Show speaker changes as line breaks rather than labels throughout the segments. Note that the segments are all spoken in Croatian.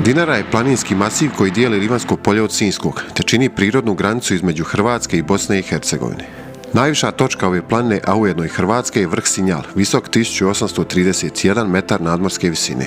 Dinara je planinski masiv koji dijeli Livanjsko polje od Sinjskog, te čini prirodnu granicu između Hrvatske i Bosne i Hercegovine. Najviša točka ove planine, a ujedno i Hrvatske, je vrh Sinjal, visok 1831 metar nadmorske visine.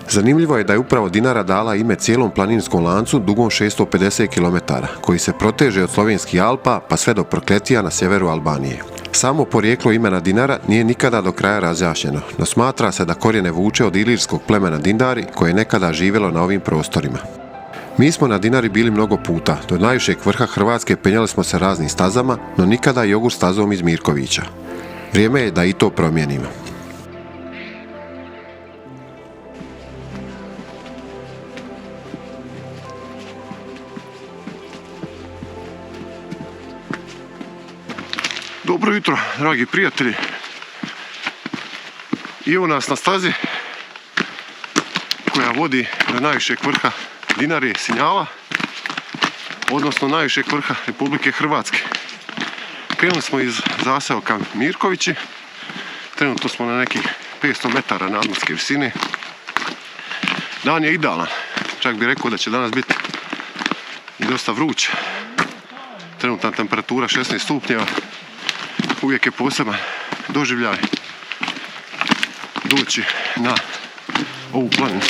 Zanimljivo je da je upravo Dinara dala ime cijelom planinskom lancu dugom 650 km, koji se proteže od Slovenskih Alpa pa sve do Prokletija na sjeveru Albanije. Samo porijeklo imena Dinara nije nikada do kraja razjašnjeno, no smatra se da korijene vuče od ilirskog plemena Dindari koje je nekada živjelo na ovim prostorima. Mi smo na Dinari bili mnogo puta, do najvišeg vrha Hrvatske penjali smo se raznim stazama, no nikada jogurt stazom iz Mirkovića. Vrijeme je da i to promijenimo. Dobro jutro, dragi prijatelji. Evo nas na stazi koja vodi do najvišeg vrha Dinare, Sinjala, odnosno najvišeg vrha Republike Hrvatske. Krenuli smo iz zaseoka Mirkovići, trenutno smo na nekih 500 metara nadmorske visine. Dan je idealan, čak bih rekao da će danas biti i dosta vruć. Trenutna temperatura 16 stupnjeva. Uvijek je poseban doživljaj doći na ovu planinu.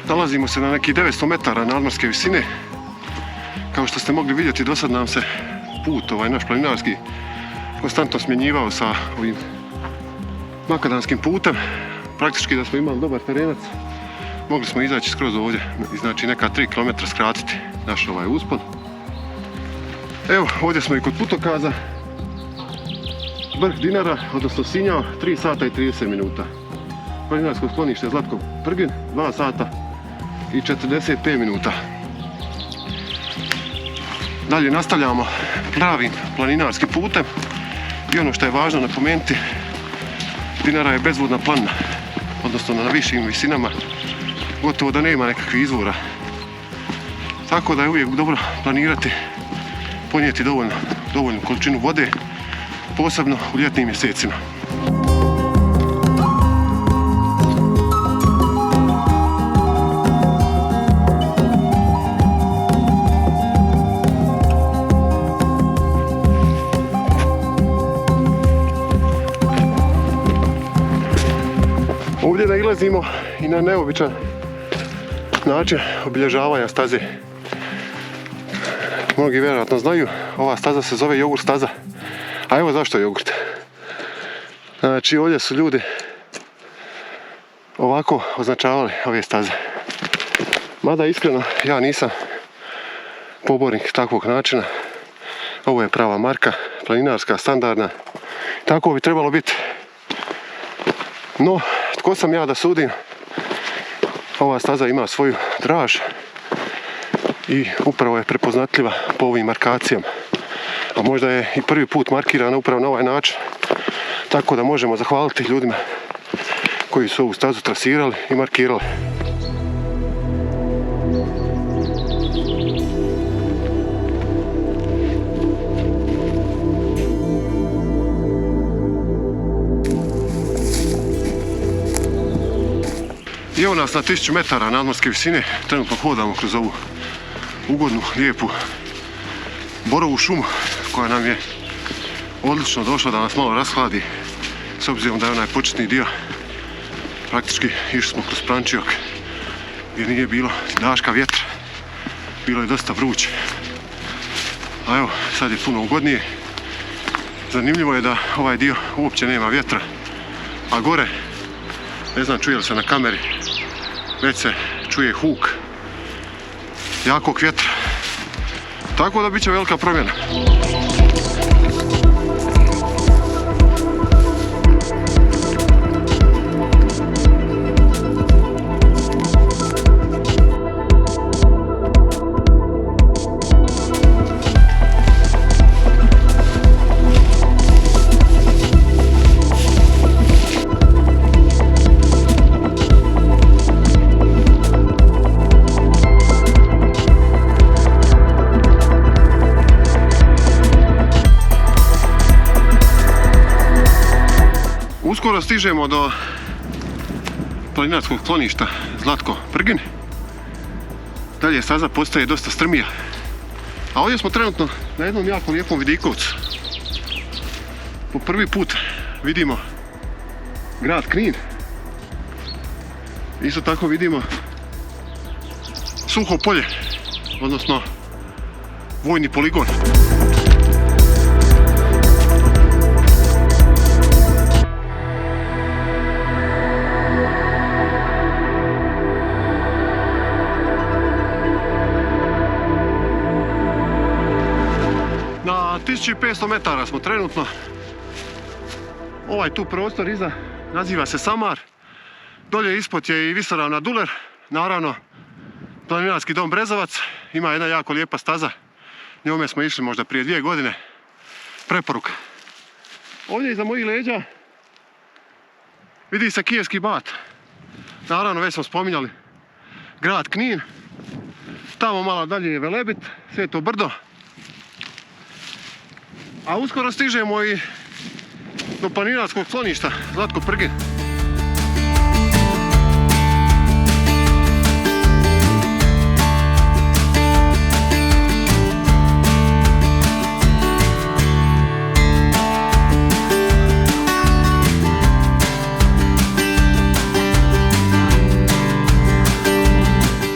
Nalazimo se na nekih 900 metara nadmorske visine. Kao što ste mogli vidjeti, do sad nam se put, naš planinarski, konstantno smjenjivao sa ovim makadanskim putem. Praktički da smo imali dobar terenac, mogli smo izaći skroz ovdje, znači neka 3 km skratiti naš uspon. Evo, ovdje smo i kod putokaza. Vrh Dinara, odnosno Sinjal, 3 sata i 30 minuta. Planinarsko sklonište Zlatko Prgin, 2 sata i 45 minuta. Dalje nastavljamo pravim planinarskim putem i ono što je važno napomenuti, Dinara je bezvodna planina, odnosno na višim visinama gotovo da nema nekakvih izvora. Tako da je uvijek dobro planirati, ponijeti dovoljnu količinu vode, posebno u ljetnim mjesecima. Ovdje nailazimo i na neobičan način obilježavanja staze. Mnogi vjerojatno znaju, ova staza se zove jogurt staza. A evo zašto jogurt. Znači ovdje su ljudi ovako označavali ove staze. Mada iskreno ja nisam pobornik takvog načina. Ovo je prava marka, planinarska, standardna. Tako bi trebalo biti. No, tko sam ja da sudim? Ova staza ima svoju draž i upravo je prepoznatljiva po ovim markacijama. A možda je i prvi put markirana upravo na ovaj način. Tako da možemo zahvaliti ljudima koji su ovu stazu trasirali i markirali. I evo nas na 1000 metara nadmorske visine, trenutno hodamo kroz ovu ugodnu, lijepu borovu šumu koja nam je odlično došla da nas malo rashladi, s obzirom da je onaj početni dio praktički išli smo kroz prančiok gdje nije bilo daška vjetra, bilo je dosta vruće. A evo, sad je puno ugodnije. Zanimljivo je da ovaj dio uopće nema vjetra, a gore, ne znam čuje li se na kameri, već se čuje huk jakog vjetra. Tako da bit će velika promjena. Uskoro stižemo do planinarskog skloništa Zlatko Prgin. Dalje staza postaje dosta strmija. A ovdje smo trenutno na jednom jako lijepom vidikovcu. Po prvi put vidimo grad Knin. Isto tako vidimo suho polje, odnosno vojni poligon. Na 1500 metara smo trenutno. Ovaj tu prostor iza naziva se Samar. Dolje ispod je i visoravna Duler. Naravno, planinarski dom Brezovac. Ima jedna jako lijepa staza. Njome smo išli možda prije 2 godine. Preporuka. Ovdje iza mojih leđa vidi se Kijevski Bat. Naravno, već smo spominjali grad Knin. Tamo malo dalje je Velebit, Sveto Brdo. A uskoro stižemo i do planinarskog skloništa Zlatko Prgin.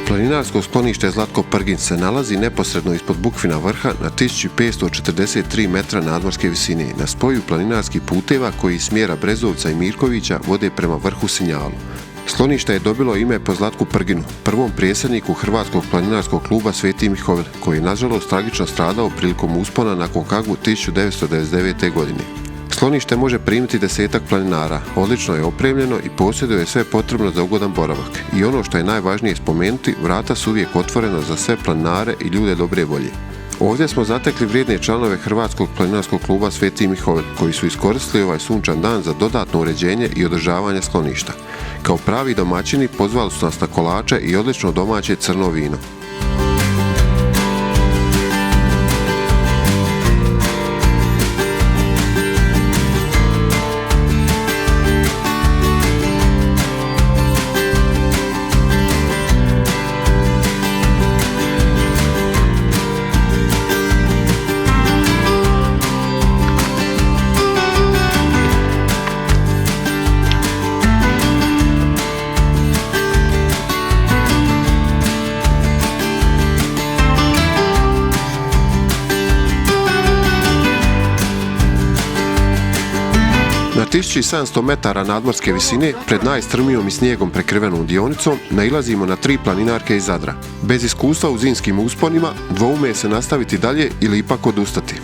Planinarsko sklonište Zlatko Prgin se nalazi neposredno ispod Bukvina vrha na 1543 metra nadmorske visine na spoju planinarskih puteva koji iz smjera Brezovca i Mirkovića vode prema vrhu Sinjalu. Sklonište je dobilo ime po Zlatku Prginu, prvom predsjedniku Hrvatskog planinarskog kluba Sveti Mihovil, koji je nažalost tragično stradao prilikom uspona na Konkagu 1999. godine. Sklonište može primiti 10-ak planinara, odlično je opremljeno i posjeduje sve potrebno za ugodan boravak. I ono što je najvažnije spomenuti, vrata su uvijek otvorena za sve planinare i ljude dobre volje. Ovdje smo zatekli vrijedne članove Hrvatskog planinarskog kluba Sveti Mihovil, koji su iskoristili ovaj sunčan dan za dodatno uređenje i održavanje skloništa. Kao pravi domaćini pozvali su nas na kolače i odlično domaće crno vino. Na 1700 metara nadmorske visine, pred najstrmijom i snijegom prekrivenom dionicom, nailazimo na 3 planinarke iz Zadra. Bez iskustva u zimskim usponima, dvoume se nastaviti dalje ili ipak odustati.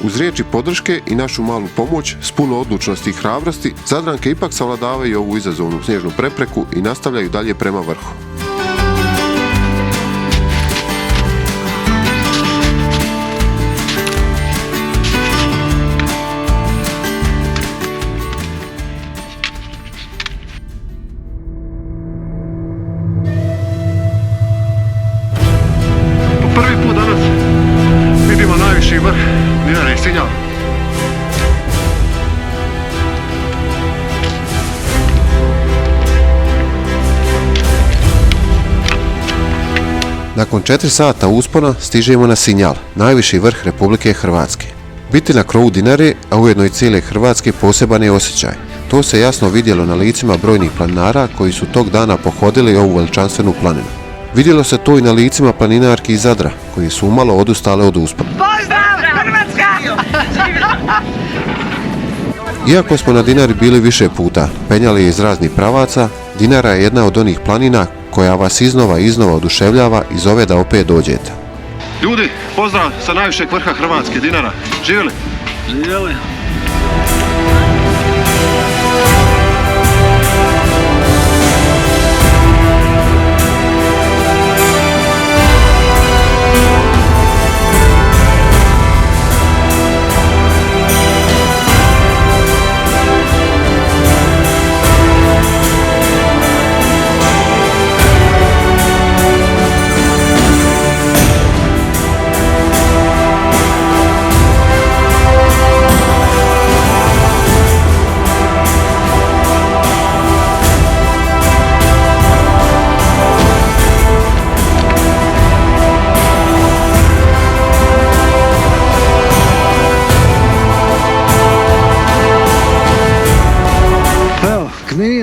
Uz riječi podrške i našu malu pomoć, s puno odlučnosti i hrabrosti, Zadranke ipak savladavaju ovu izazovnu snježnu prepreku i nastavljaju dalje prema vrhu. Vrh Dinare i Sinjal. Nakon 4 sata uspona stižemo na Sinjal, najviši vrh Republike Hrvatske. Biti na krovu Dinare, a ujedno i cijele Hrvatske, poseban je osjećaj. To se jasno vidjelo na licima brojnih planinara koji su tog dana pohodili ovu veličanstvenu planinu. Vidjelo se to i na licima planinarki iz Zadra, koji su umalo odustale od uspona. Iako smo na Dinari bili više puta, penjali je iz raznih pravaca, Dinara je jedna od onih planina koja vas iznova i iznova oduševljava i zove da opet dođete. Ljudi, pozdrav sa najvišeg vrha Hrvatske, Dinara. Živjeli?
Živjeli.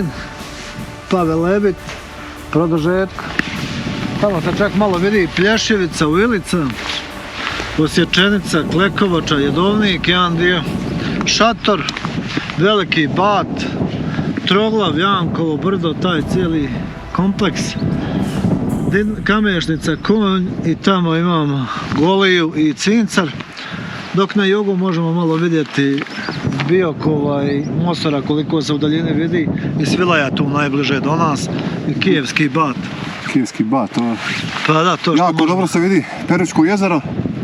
Pazin, pa Velebit, produžetka. Tamo se čak malo vidi Plješevica, Uilica, Osječenica, Klekovača, Jedovnik, jedan dio, Šator, Veliki Bat, Troglav, Jankovo, Brdo, taj cijeli kompleks. Kamešnica, Konj i tamo imamo Goliju i Cincar. Dok na jugu možemo malo vidjeti Biokova i Mosora koliko se u daljini vidi i Svilaja tu najbliže do nas i Kijevski Bat.
Kijevski Bat, to je
Pa da, to što
jako
možemo...
dobro se vidi Peručko jezero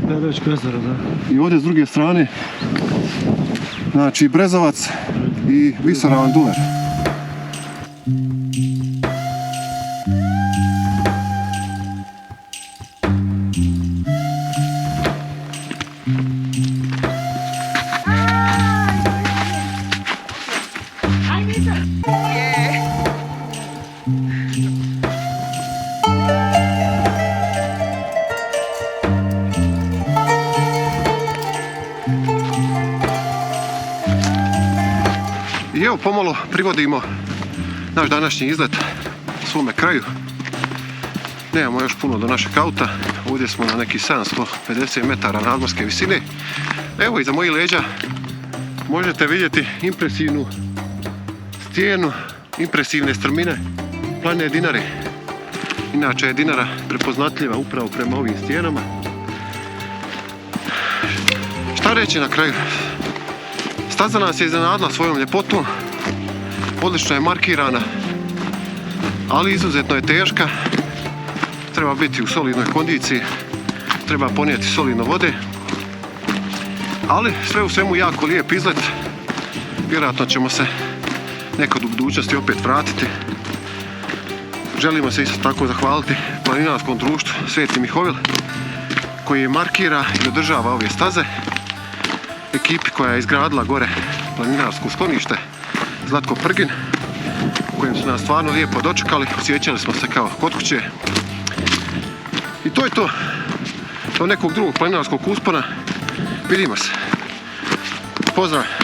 Peručko jezero, da.
i ovdje s druge strane znači Brezovac i Visoravan Duler. I evo pomalo privodimo naš današnji izlet svome kraju. Nemamo još puno do našeg auta, ovdje smo na neki 750 metara nadmorske visine. Evo iza mojih leđa možete vidjeti impresivnu stijenu, impresivne strmine planine Dinare. Inače je Dinara prepoznatljiva upravo prema ovim stijenama. Šta reći na kraju? Staza nas je iznenadila svojom ljepotom, odlično je markirana, ali izuzetno je teška. Treba biti u solidnoj kondiciji, treba ponijeti solidno vode, ali sve u svemu jako lijep izlet. Vjerojatno ćemo se nekad u budućnosti opet vratiti. Želimo se isto tako zahvaliti planinarskom društvu Sveti Mihovil koji markira i održava ove staze, ekipi koja je izgradila gore planinarsko sklonište Zlatko Prgin, u kojem su nas stvarno lijepo dočekali, osjećali smo se kao kod kuće. I to je to. Do nekog drugog planinarskog uspona. Vidimo se. Pozdrav!